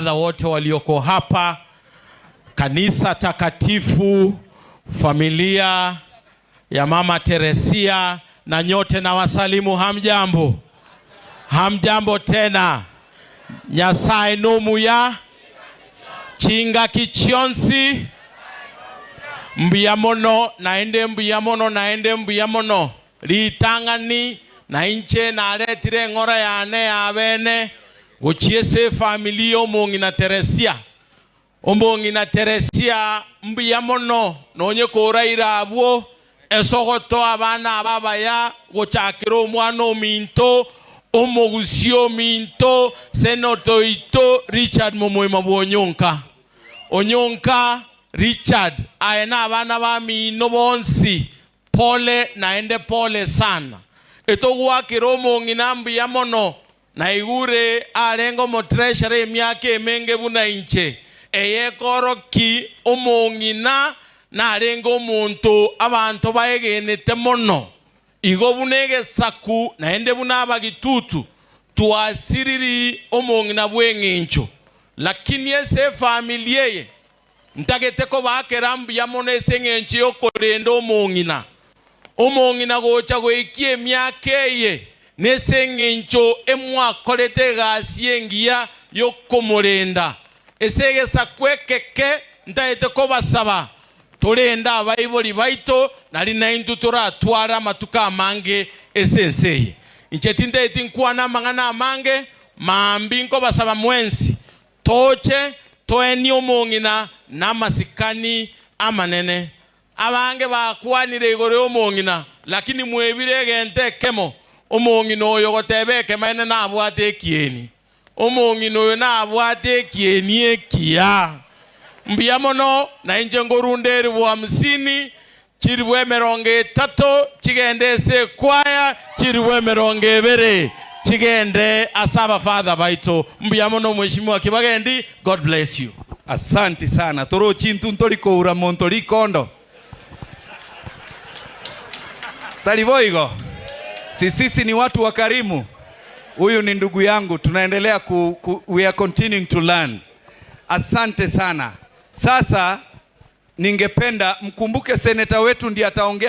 Father wote walioko hapa, kanisa takatifu, familia ya Mama Teresia na nyote na wasalimu. Hamjambo? Hamjambo tena. Nyasaye nomuya chinga kichionsi mbuyamono naende mbuyamono litangani na inche na aletire ngora yane yabene uchiese familia omongina Teresia. Omongina Teresia mbuyamono nonye koraira abwo esogoto abana ababaya gochakiro omwana ominto omogusio minto senotoito Richard Momoima Bwonyonka. Onyonka Richard aena abana bamino bonsi pole naende pole sana. Etogwa kiromo nginambi ya mono na igure alengo motreshere emyaka emenge buna inche eye koroki omongina na alengo omuntu abantu bayegenete mono igo bunege saku naende buna abagitutu tuasiriri omongina bwengincho lakini ese familia ye ntageteko bakerambi ya mono ese ngenchi yokorendo omongina gocha goikie myakeye nesengencho emwakolete gasiengia yokomorenda esegesa kwekeke ntaeteko basaba tolenda abayiboli baito nali naintu toratwara matuka amange esenseye inchetinde etinkwana mangana amange maambinko basaba mwensi toche toeni omongina namasikani amanene abange bakwanire igore omongina lakini mwebire gente kemo omongina oyo gotebeke maene na abwate kieni omongina oyo na abwate kieni ekia mbiyamono na inje ngorunderi bwa 50 chiribwe 30 chigendese kwaya chiribwe 20 chigende asaba Father baito mbiyamono mheshimiwa Kibagendi. God bless you. Asante sana toro chintu ntoliko ura montoli kondo talivoigo sisi ni watu wa karimu. Huyu ni ndugu yangu, tunaendelea we are continuing to learn. Asante sana. Sasa ningependa mkumbuke seneta wetu ndiye ataongea